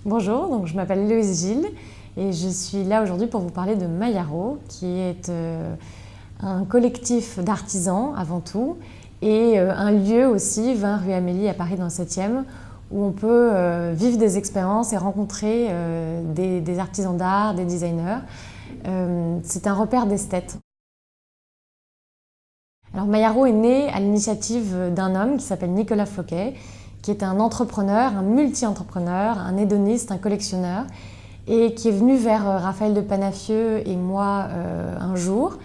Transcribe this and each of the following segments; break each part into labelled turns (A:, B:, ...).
A: Bonjour, donc je m'appelle Héloïse Gilles et je suis là aujourd'hui pour vous parler de Mayaro, qui est un collectif d'artisans avant tout et un lieu aussi, 20 rue Amélie à Paris dans le 7e, où on peut vivre des expériences et rencontrer des artisans d'art, des designers. C'est un repère d'esthètes. Alors Mayaro est né à l'initiative d'un homme qui s'appelle Nicolas Floquet, qui est un entrepreneur, un multi-entrepreneur, un hédoniste, un collectionneur, et qui est venu vers Raphaël de Panafieux et moi un jour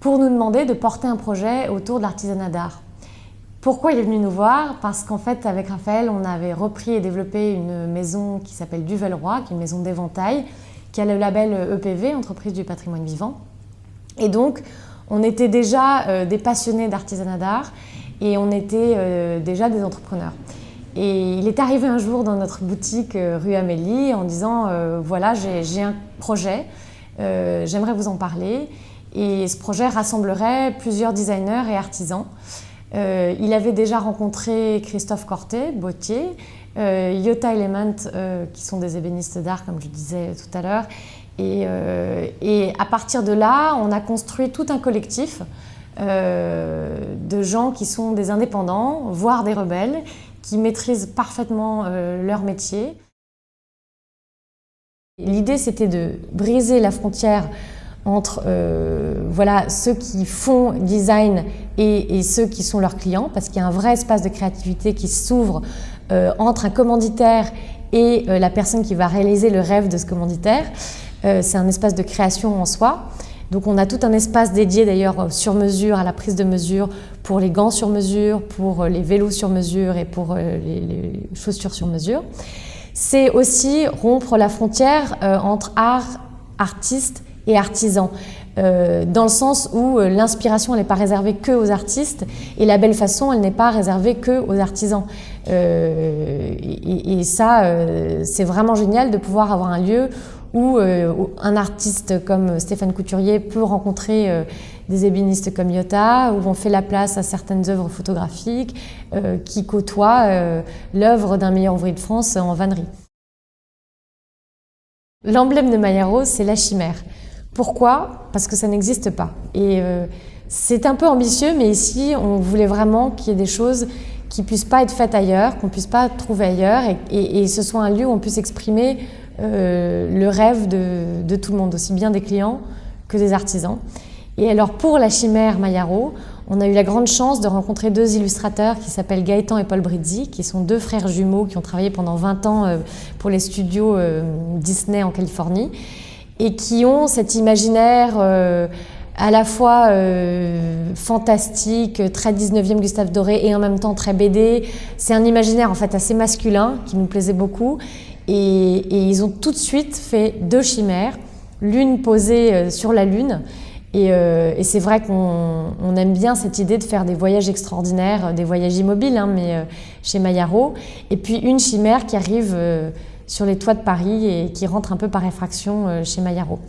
A: pour nous demander de porter un projet autour de l'artisanat d'art. Pourquoi il est venu nous voir? Parce qu'en fait, avec Raphaël, on avait repris et développé une maison qui s'appelle Duvelroy, qui est une maison d'éventail, qui a le label EPV, Entreprise du patrimoine vivant. Et donc, on était déjà des passionnés d'artisanat d'art et on était déjà des entrepreneurs. Et il est arrivé un jour dans notre boutique rue Amélie en disant voilà, j'ai un projet, j'aimerais vous en parler. Et ce projet rassemblerait plusieurs designers et artisans. Il avait déjà rencontré Christophe Cortet, bottier, Iota Element, qui sont des ébénistes d'art, comme je disais tout à l'heure. Et à partir de là, on a construit tout un collectif de gens qui sont des indépendants, voire des rebelles, qui maîtrisent parfaitement leur métier. L'idée, c'était de briser la frontière entre voilà, ceux qui font design et ceux qui sont leurs clients, parce qu'il y a un vrai espace de créativité qui s'ouvre entre un commanditaire et la personne qui va réaliser le rêve de ce commanditaire. C'est un espace de création en soi. Donc on a tout un espace dédié d'ailleurs sur mesure, à la prise de mesure, pour les gants sur mesure, pour les vélos sur mesure et pour les chaussures sur mesure. C'est aussi rompre la frontière entre art, artiste et artisan, dans le sens où l'inspiration n'est pas réservée que aux artistes et la belle façon, elle n'est pas réservée que aux artisans. Et ça, c'est vraiment génial de pouvoir avoir un lieu où un artiste comme Stéphane Couturier peut rencontrer des ébénistes comme Iota, où on fait la place à certaines œuvres photographiques qui côtoient l'œuvre d'un meilleur ouvrier de France en vannerie. L'emblème de Mayaro, c'est la chimère. Pourquoi? Parce que ça n'existe pas. Et c'est un peu ambitieux, mais ici, on voulait vraiment qu'il y ait des choses qui ne puissent pas être faites ailleurs, qu'on ne puisse pas trouver ailleurs, et ce soit un lieu où on puisse exprimer le rêve de tout le monde, aussi bien des clients que des artisans. Et alors pour la chimère Mayaro, on a eu la grande chance de rencontrer deux illustrateurs qui s'appellent Gaëtan et Paul Brizzi, qui sont deux frères jumeaux qui ont travaillé pendant 20 ans pour les studios Disney en Californie et qui ont cet imaginaire à la fois fantastique, très 19e Gustave Doré et en même temps très BD. C'est un imaginaire en fait assez masculin qui nous plaisait beaucoup. Et ils ont tout de suite fait deux chimères, l'une posée sur la Lune. Et c'est vrai qu'on aime bien cette idée de faire des voyages extraordinaires, des voyages immobiles, hein, mais chez Mayaro. Et puis une chimère qui arrive sur les toits de Paris et qui rentre un peu par effraction chez Mayaro.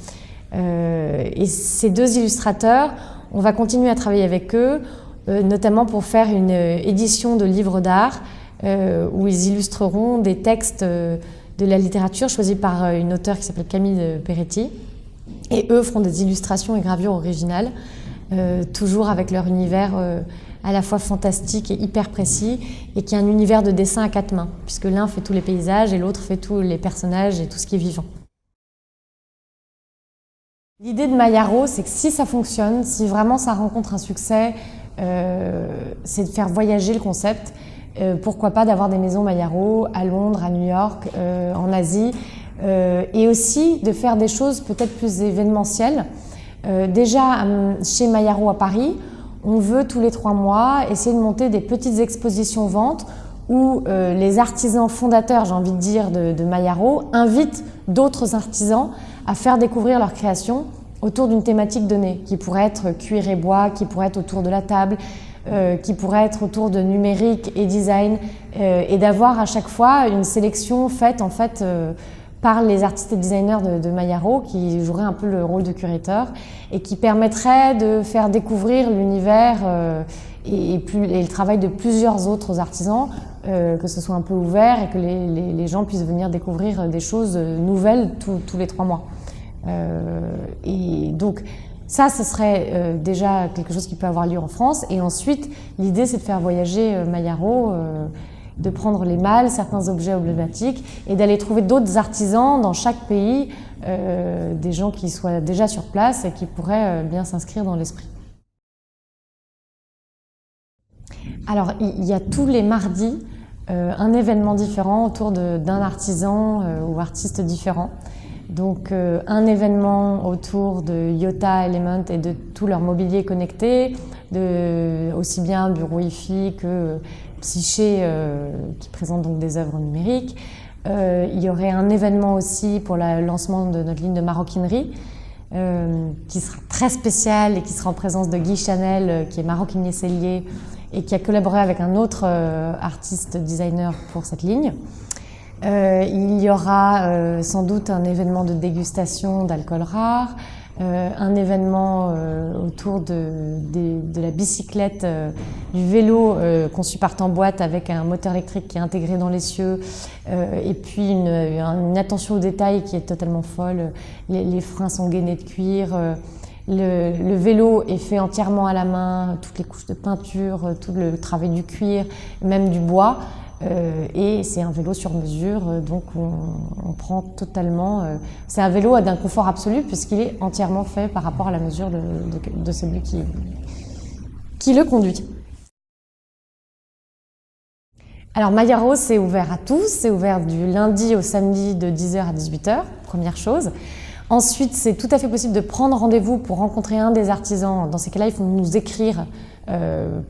A: Et ces deux illustrateurs, on va continuer à travailler avec eux, notamment pour faire une édition de livres d'art où ils illustreront des textes de la littérature choisie par une auteure qui s'appelle Camille Peretti. Et eux feront des illustrations et gravures originales, toujours avec leur univers à la fois fantastique et hyper précis, et qui est un univers de dessin à quatre mains, puisque l'un fait tous les paysages et l'autre fait tous les personnages et tout ce qui est vivant. L'idée de Mayaro, c'est que si ça fonctionne, si vraiment ça rencontre un succès, c'est de faire voyager le concept. Pourquoi pas d'avoir des maisons Mayaro à Londres, à New York, en Asie, et aussi de faire des choses peut-être plus événementielles. Déjà, chez Mayaro à Paris, on veut tous les 3 mois essayer de monter des petites expositions ventes où les artisans fondateurs, j'ai envie de dire, de Mayaro invitent d'autres artisans à faire découvrir leur création autour d'une thématique donnée, qui pourrait être cuir et bois, qui pourrait être autour de la table, qui pourrait être autour de numérique et design, et d'avoir à chaque fois une sélection faite en fait par les artistes et designers de Mayaro qui joueraient un peu le rôle de curateur et qui permettraient de faire découvrir l'univers et le travail de plusieurs autres artisans, que ce soit un peu ouvert et que les gens puissent venir découvrir des choses nouvelles tous les 3 mois. Et donc ça, ce serait déjà quelque chose qui peut avoir lieu en France. Et ensuite, l'idée, c'est de faire voyager Mayaro, de prendre les malles, certains objets emblématiques, et d'aller trouver d'autres artisans dans chaque pays, des gens qui soient déjà sur place et qui pourraient bien s'inscrire dans l'esprit. Alors, il y a tous les mardis un événement différent autour d'un artisan ou artiste différent. Donc un événement autour de Iota Element et de tout leur mobilier connecté, aussi bien bureau Wi-Fi que Psyché qui présente donc des œuvres numériques. Il y aurait un événement aussi pour le lancement de notre ligne de maroquinerie qui sera très spécial et qui sera en présence de Guy Chanel qui est maroquinier sellier et qui a collaboré avec un autre artiste designer pour cette ligne. Il y aura sans doute un événement de dégustation d'alcool rare, un événement autour de la bicyclette, du vélo conçu par Temboîte avec un moteur électrique qui est intégré dans l'essieu, et puis une attention aux détails qui est totalement folle. Les freins sont gainés de cuir. Le vélo est fait entièrement à la main, toutes les couches de peinture, tout le travail du cuir, même du bois. Et c'est un vélo sur mesure, donc on prend totalement... c'est un vélo d'un confort absolu puisqu'il est entièrement fait par rapport à la mesure de celui qui le conduit. Alors Mayaro, c'est ouvert à tous, c'est ouvert du lundi au samedi de 10h à 18h, première chose. Ensuite, c'est tout à fait possible de prendre rendez-vous pour rencontrer un des artisans. Dans ces cas-là, il faut nous écrire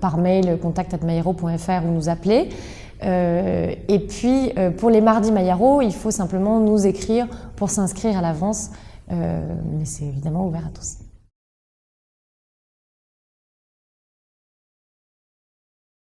A: par mail contact@mayaro.fr ou nous appeler. Et puis, pour les mardis Mayaro, il faut simplement nous écrire pour s'inscrire à l'avance. Mais c'est évidemment ouvert à tous.